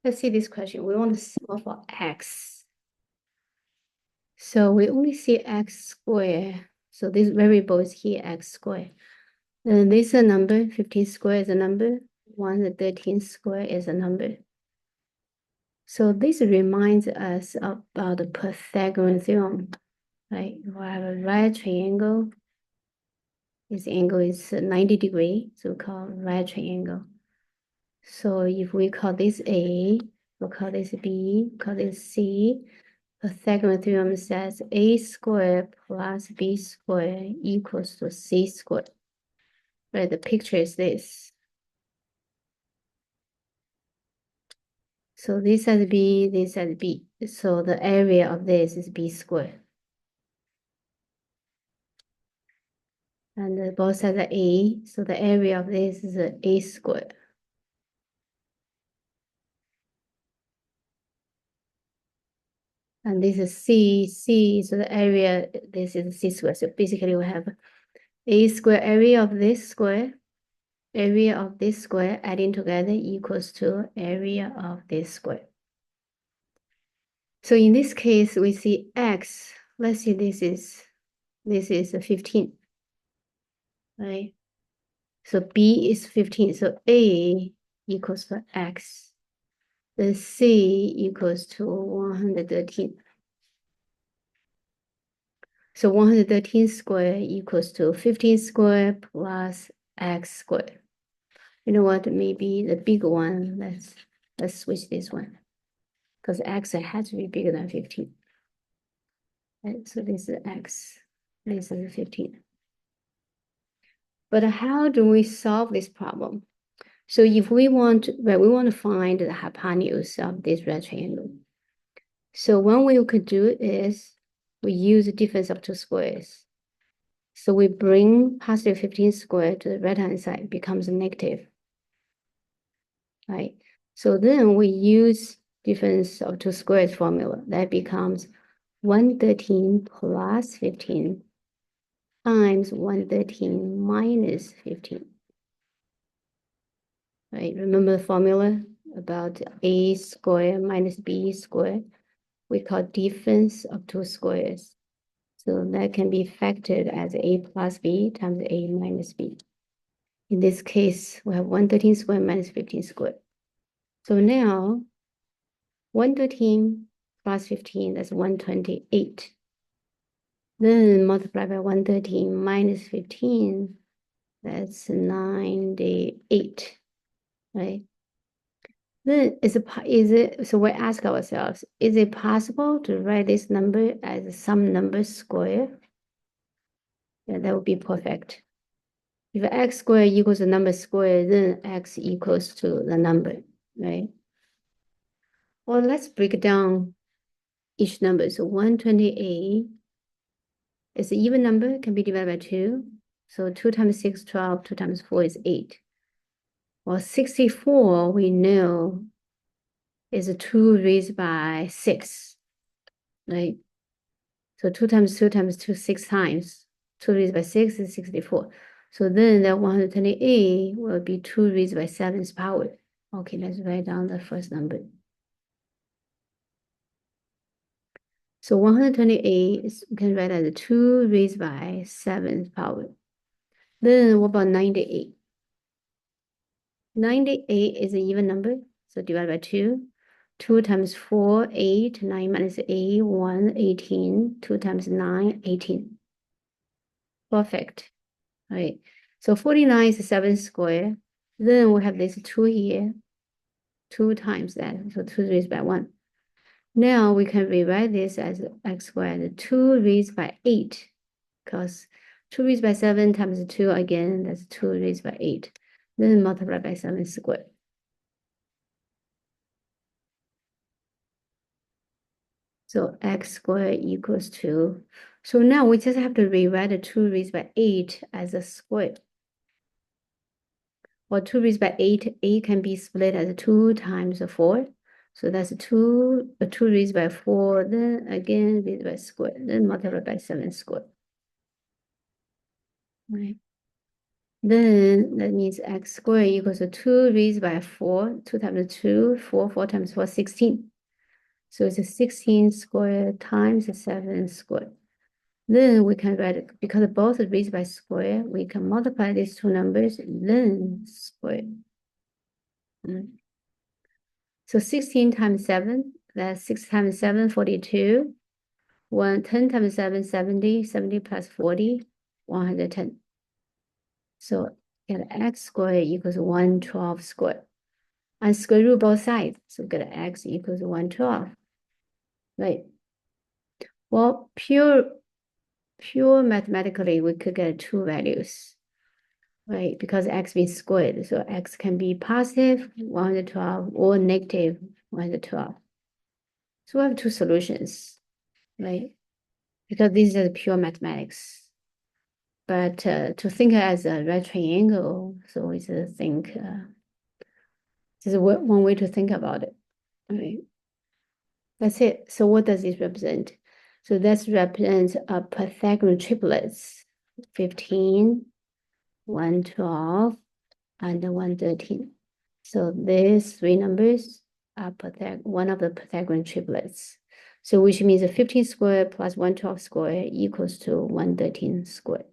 Let's see this question. We want to solve for x. So we only see x squared. So this variable is here, x squared. And this is a number, 15 squared is a number, 113 squared is a number. So this reminds us about the Pythagorean theorem, right? If I have a right triangle, this angle is 90 degrees, so we call right triangle. So if we call this A, we'll call this B, call this C. Pythagorean theorem says A squared plus B squared equals to C squared. Right, the picture is this. So this has B, this has B. So the area of this is B squared. And both sides are A, so the area of this is A squared. And this is C, so the area, this is C squared. So basically we have A square area of this square, area of this square adding together equals to area of this square. So in this case, we see X, let's see, this is 15, right? So B is 15, so A equals to X. The C equals to 113. So 113 squared equals to 15 squared plus X squared. You know what, maybe the big one, let's switch this one. Because X has to be bigger than 15. Right, so this is X, this is 15. But how do we solve this problem? So if we want, we want to find the hypotenuse of this right triangle. So one way we could do is we use the difference of two squares. So we bring positive 15 squared to the right-hand side, it becomes negative, right? So then we use difference of two squares formula. That becomes 113 plus 15 times 113 minus 15. Right, remember the formula about A squared minus B squared? We call difference of two squares. So that can be factored as A plus B times A minus B. In this case, we have 113 squared minus 15 squared. So now 113 plus 15, that's 128. Then multiply by 113 minus 15, that's 98, right? Then so we ask ourselves, is it possible to write this number as some number square? Yeah, that would be perfect. If x squared equals the number squared, then x equals to the number, right? Well, let's break down each number. So 128 is an even number, can be divided by 2. So 2 times 6, 12, 2 times 4 is 8. Well, 64, we know, is 2 raised by 6, right? So 2 times 2 times 2, 6 times. 2 raised by 6 is 64. So then that 128 will be 2 raised by 7's power. Okay, let's write down the first number. So 128 is, we can write as 2 raised by 7's power. Then what about 98? 98 is an even number, so divide by 2. 2 times 4, 8, 9 minus 8, 1, 18. 2 times 9, 18. Perfect, right? So 49 is 7 squared. Then we have this 2 here, 2 times that, so 2 raised by 1. Now we can rewrite this as x squared, 2 raised by 8, because 2 raised by 7 times 2 again, that's 2 raised by 8. Then multiply by 7 squared. So x squared equals 2. So now we just have to rewrite the 2 raised by 8 as a square. Well, 2 raised by 8, 8 can be split as 2 times 4. So that's 2 raised by 4, then again raised by square, then multiply by 7 squared. Right. Then that means x squared equals to 2 raised by 4. 2 times 2, 4, 4 times 4, 16. So it's a 16 squared times 7 squared. Then we can write, because both are raised by square, we can multiply these two numbers, then square. So 16 times 7, that's 6 times 7, 42. 10 times 7, 70. 70 plus 40, 110. So get x squared equals 112 squared. And square root both sides. So get x equals 112. Right. Well, pure mathematically, we could get two values. Right, because x being squared. So x can be positive 112 or negative 112. So we have two solutions, right? Because this is pure mathematics. But to think as a right triangle, so we just think this is one way to think about it. Right. That's it. So what does this represent? So this represents a Pythagorean triplets, 15, 112, and 113. So these three numbers are one of the Pythagorean triplets. So which means 15 squared plus 112 squared equals to 113 squared.